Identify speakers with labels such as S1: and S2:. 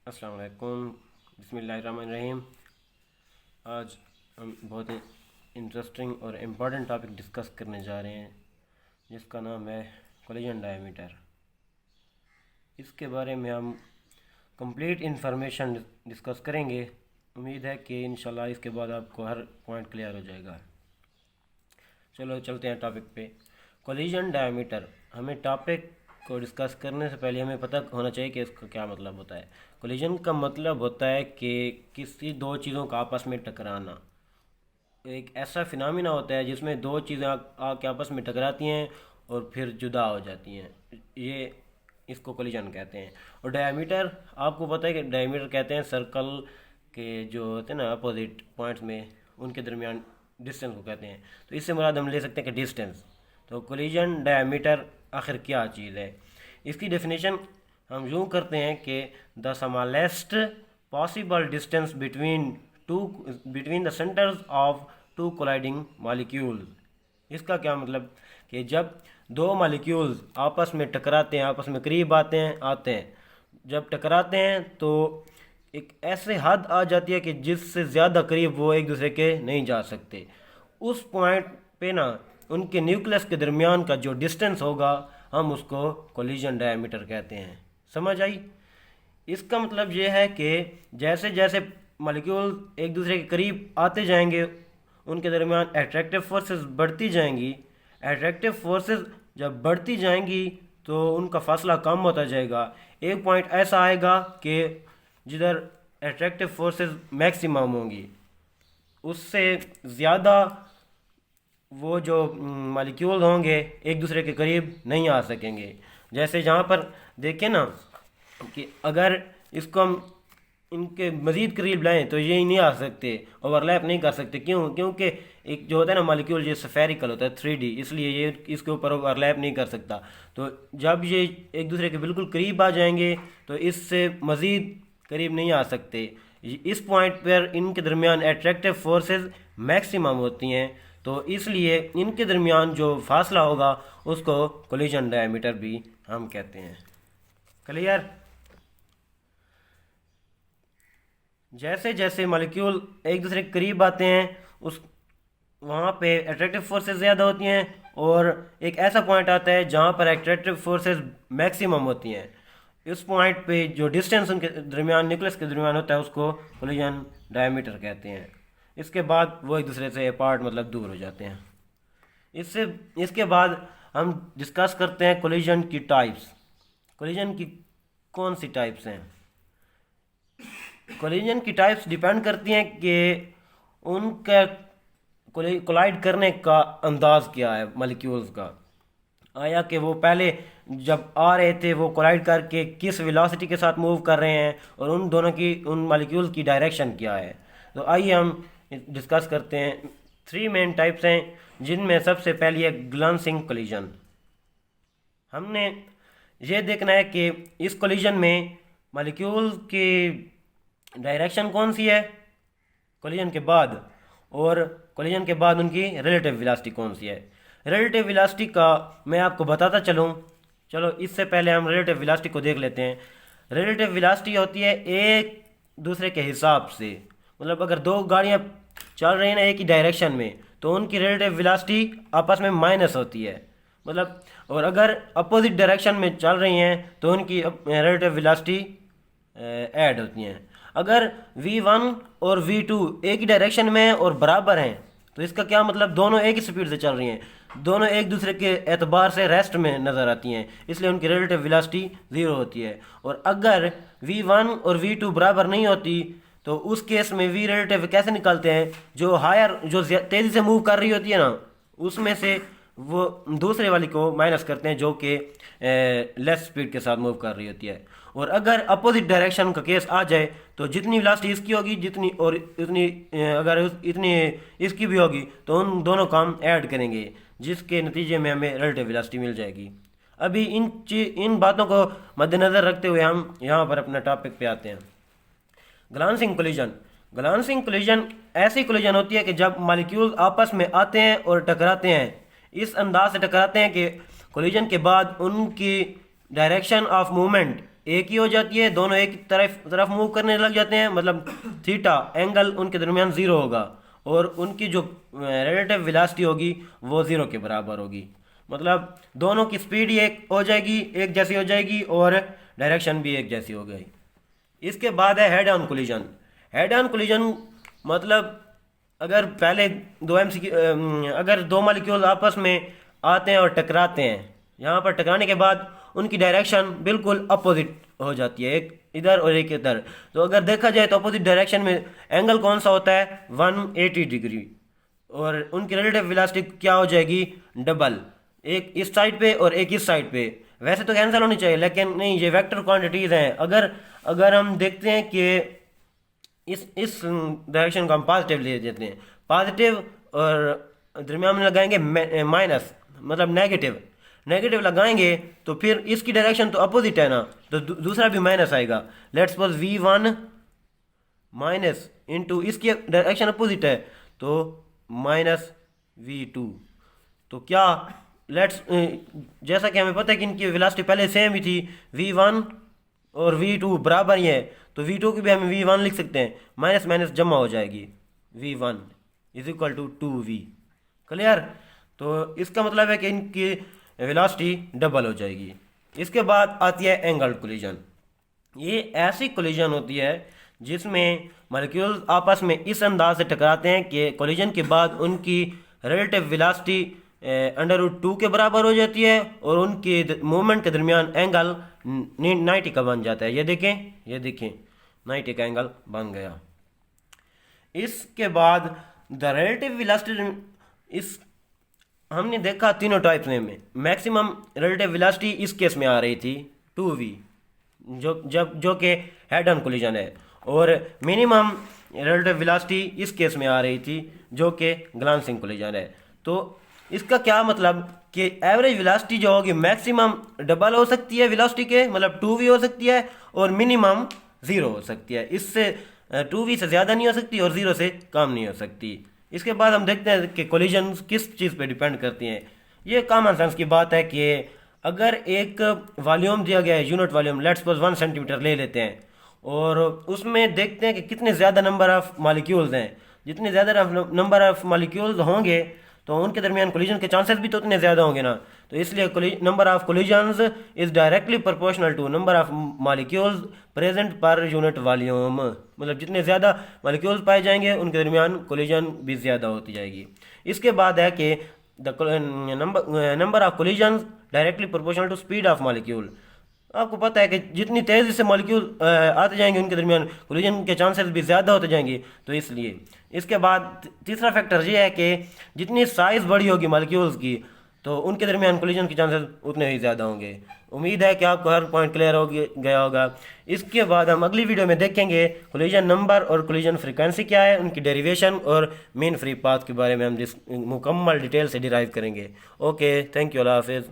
S1: अस्सलाम वालेकुम। बिस्मिल्लाहिर्रहमानिर्रहीम। आज हम बहुत ही इंटरेस्टिंग और इम्पोर्टेंट टॉपिक डिस्कस करने जा रहे हैं जिसका नाम है कोलिजन डायमीटर। इसके बारे में हम कंप्लीट इंफॉर्मेशन डिस्कस करेंगे। उम्मीद है कि इंशाल्लाह इसके बाद आपको हर पॉइंट क्लियर हो जाएगा। चलो चलते हैं टॉपिक पे। Collision diameter. हमें टॉपिक को डिस्कस करने से पहले हमें पता होना चाहिए कि इसका क्या मतलब होता है। कोलिजन का मतलब होता है कि किसी दो चीज़ों का आपस में टकराना। एक ऐसा फिनोमेना होता है जिसमें दो चीज़ें आके आपस में टकराती हैं और फिर जुदा हो जाती हैं। ये इसको कोलिजन कहते हैं। और डायमीटर, आपको पता है कि डायमीटर कहते हैं सर्कल के जो होते हैं ना अपोजिट पॉइंट्स में, उनके दरमियान डिस्टेंस को कहते हैं। तो इससे मुराद हम ले सकते हैं कि डिस्टेंस। तो कोलिजन डायमीटर आखिर क्या चीज़ है, इसकी डेफिनेशन हम यूँ करते हैं कि the smallest possible distance between the centres of two colliding molecules. इसका क्या मतलब कि जब दो मॉलिक्यूल्स आपस में टकराते हैं, आपस में करीब आते हैं, जब टकराते हैं तो एक ऐसे हद आ जाती है कि जिससे ज़्यादा करीब वो एक दूसरे के नहीं जा सकते। उस पॉइंट पे ना उनके न्यूक्लियस के दरमियान का जो डिस्टेंस होगा हम उसको कोलिजन डायमीटर कहते हैं। समझ आई? इसका मतलब ये है कि जैसे जैसे मॉलिक्यूल एक दूसरे के करीब आते जाएंगे उनके दरमियान एट्रैक्टिव फोर्सेस बढ़ती जाएंगी। एट्रैक्टिव फोर्सेस जब बढ़ती जाएंगी तो उनका फासला कम होता जाएगा। एक पॉइंट ऐसा आएगा कि जिधर एट्रैक्टिव फोर्सेस मैक्सिमम होंगी, उससे ज़्यादा वो जो मॉलिक्यूल होंगे एक दूसरे के करीब नहीं आ सकेंगे। जैसे जहाँ पर देखें ना कि अगर इसको हम इनके मज़ीद करीब लाएं तो ये नहीं आ सकते, ओवरलैप नहीं कर सकते। क्योंकि एक जो होता है ना मॉलिक्यूल, ये स्फेरिकल होता है 3D, इसलिए ये इसके ऊपर ओवरलैप नहीं कर सकता। तो जब ये एक दूसरे के बिल्कुल करीब आ जाएंगे तो इससे मज़ीद करीब नहीं आ सकते। इस पॉइंट पर इनके दरमियान एट्रैक्टिव फोर्सेस मैक्सिमम होती हैं, तो इसलिए इनके दरमियान जो फासला होगा उसको कोलिजन डायमीटर भी हम कहते हैं। क्लियर? जैसे जैसे मॉलिक्यूल एक दूसरे के करीब आते हैं उस वहाँ पे एट्रैक्टिव फोर्सेस ज़्यादा होती हैं, और एक ऐसा पॉइंट आता है जहाँ पर एट्रैक्टिव फोर्सेस मैक्सिमम होती हैं। इस पॉइंट पे जो डिस्टेंस उनके दरमियान, न्यूक्लियस के दरमियान होता है, उसको कोलिजन डायमीटर कहते हैं। इसके बाद वो एक दूसरे से अपार्ट मतलब दूर हो जाते हैं। इसके बाद हम डिस्कस करते हैं कोलिजन की टाइप्स। कोलिजन की कौन सी टाइप्स हैं? कोलिजन की टाइप्स डिपेंड करती हैं कि उनका कोलाइड करने का अंदाज क्या है मॉलिक्यूल्स का। आया कि वो पहले जब आ रहे थे वो कोलाइड करके किस वेलोसिटी के साथ मूव कर रहे हैं, और उन दोनों की, उन मॉलिक्यूल्स की डायरेक्शन क्या है। तो आइए हम डिस्कस करते हैं। 3 मेन टाइप्स हैं, जिनमें सबसे पहली है ग्लांसिंग कोलिजन। हमने ये देखना है कि इस कोलिजन में मॉलिक्यूल की डायरेक्शन कौन सी है कोलिजन के बाद, और कोलिजन के बाद उनकी रिलेटिव वेलोसिटी कौन सी है। रिलेटिव वेलोसिटी का मैं आपको बताता चलूँ। चलो इससे पहले हम रिलेटिव वेलोसिटी को देख लेते हैं। रिलेटिव वेलोसिटी होती है एक दूसरे के हिसाब से, मतलब अगर दो गाड़ियाँ चल रही हैं ना एक ही डायरेक्शन में, तो उनकी रिलेटिव वेलोसिटी आपस में माइनस होती है, मतलब। और अगर अपोजिट डायरेक्शन में चल रही हैं तो उनकी रिलेटिव वेलोसिटी ऐड होती हैं। अगर v1 और v2 एक ही डायरेक्शन में और बराबर हैं तो इसका क्या मतलब, दोनों एक ही स्पीड से चल रही हैं, दोनों एक दूसरे के एतबार से रेस्ट में नज़र आती हैं, इसलिए उनकी रिलेटिव वेलोसिटी 0 होती है। और अगर v1 और v2 बराबर नहीं होती तो उस केस में v रिलेटिव कैसे निकालते हैं, जो हायर, जो तेज़ी से मूव कर रही होती है ना, उसमें से वो दूसरे वाली को माइनस करते हैं जो कि लेस स्पीड के साथ मूव कर रही होती है। और अगर अपोजिट डायरेक्शन का केस आ जाए तो जितनी वेलोसिटी इसकी होगी जितनी और इतनी अगर इतनी इसकी भी होगी तो उन दोनों का हम ऐड करेंगे, जिसके नतीजे में हमें रिलेटिव वेलोसिटी मिल जाएगी। अभी इन बातों को मद्देनज़र रखते हुए हम यहाँ पर अपने टॉपिक पे आते हैं। Glancing collision. ग्लांसिंग कोलिजन ऐसी कोलिजन होती है कि जब मॉलिक्यूल आपस में आते हैं और टकराते हैं, इस अंदाज से टकराते हैं कि कोलिजन के बाद उनकी डायरेक्शन ऑफ मूवमेंट एक ही हो जाती है, दोनों एक तरफ मूव करने लग जाते हैं, मतलब थीटा एंगल उनके दरमियान ज़ीरो होगा और उनकी जो रिलेटिव वेलोसिटी होगी वो ज़ीरो के बराबर होगी। मतलब दोनों की स्पीड ही एक हो जाएगी, एक जैसी हो जाएगी और डायरेक्शन भी एक जैसी हो गई। इसके बाद है head on collision. Head on collision मतलब अगर पहले अगर दो मॉलिक्यूल आपस में आते हैं और टकराते हैं, यहाँ पर टकराने के बाद उनकी डायरेक्शन बिल्कुल अपोजिट हो जाती है, एक इधर और एक इधर। तो अगर देखा जाए तो अपोजिट डायरेक्शन में एंगल कौन सा होता है, 180 डिग्री, और उनकी रिलेटिव वेलोसिटी क्या हो जाएगी, डबल, एक इस साइड पे और एक इस साइड पे। वैसे तो कैंसिल होनी चाहिए, लेकिन नहीं, ये वेक्टर क्वांटिटीज़ हैं। अगर हम देखते हैं कि इस डायरेक्शन को हम पॉजिटिव ले देते हैं, पॉजिटिव, और दरमियान में लगाएंगे माइनस, मतलब नेगेटिव लगाएंगे तो फिर इसकी डायरेक्शन तो अपोजिट है ना, तो दूसरा भी माइनस आएगा। Let's suppose V1 minus into इसकी डायरेक्शन अपोजिट है तो माइनस V2। तो क्या जैसा कि हमें पता है कि इनकी वेलोसिटी पहले सेम ही थी, V1 और V2 बराबर ही है, तो V2 की भी हम V1 लिख सकते हैं, माइनस माइनस जमा हो जाएगी, V1 is equal to 2V। Clear? तो इसका मतलब है कि इनकी वेलोसिटी डबल हो जाएगी। इसके बाद आती है एंगल्ड कोलिजन। ये ऐसी कोलिजन होती है जिसमें मॉलिक्यूल्स आपस में इस अंदाज से टकराते हैं कि कोलिजन के बाद उनकी रिलेटिव वेलोसिटी √2 के बराबर हो जाती है और उनके मूवमेंट के दरमियान एंगल 90 का बन जाता है। ये देखें 90 का एंगल बन गया। इसके बाद द रिलेटिव वेलोसिटी, इस हमने देखा तीनों टाइप्स में मैक्सिमम रिलेटिव वेलोसिटी इस केस में आ रही थी 2v, जो कि हेड ऑन कोलिजन है, और मिनिमम रिलेटिव वेलोसिटी इस केस में आ रही थी जो कि ग्लांसिंग कोलिजन है। तो इसका क्या मतलब कि एवरेज वेलोसिटी जो होगी मैक्सिमम डबल हो सकती है वेलोसिटी के, मतलब 2v हो सकती है, और मिनिमम 0 हो सकती है। इससे 2v से ज़्यादा नहीं हो सकती और 0 से कम नहीं हो सकती। इसके बाद हम देखते हैं कि कोलिजन किस चीज़ पे डिपेंड करती हैं। ये कॉमन सेंस की बात है कि अगर एक वॉल्यूम दिया गया है, unit volume, let's suppose 1 centimetre ले लेते हैं, और उसमें देखते हैं कि कितने ज़्यादा नंबर ऑफ़ मॉलिक्यूल्स हैं। जितने ज़्यादा नंबर ऑफ़ मॉलिक्यूल्स होंगे तो उनके दरमियान कोलिजन के चांसेस भी तो उतने ज़्यादा होंगे ना। तो इसलिए number of collisions is directly proportional to number of molecules present per unit volume. मतलब जितने ज़्यादा मॉलिक्यूल्स पाए जाएंगे उनके दरमियान कोलिजन भी ज़्यादा होती जाएगी। इसके बाद है कि the number of collisions directly proportional to speed of molecule. आपको पता है कि जितनी तेज़ी से मॉलिक्यूल आते जाएंगे उनके दरमियान कोलिजन के चांसेस भी ज़्यादा होते जाएंगे, तो इसलिए। इसके बाद तीसरा फैक्टर ये है कि जितनी साइज़ बड़ी होगी मॉलिक्यूल्स की तो उनके दरमियान कोलिजन के चांसेस उतने ही ज़्यादा होंगे। उम्मीद है कि आपको हर पॉइंट क्लियर हो गया होगा। इसके बाद हम अगली वीडियो में देखेंगे कोलिजन नंबर और कोलिजन फ्रीक्वेंसी क्या है, उनकी डेरिवेशन और मीन फ्री पाथ के बारे में हम मुकम्मल डिटेल से डिराइव करेंगे। ओके, थैंक यू, अल्लाह हाफिज़।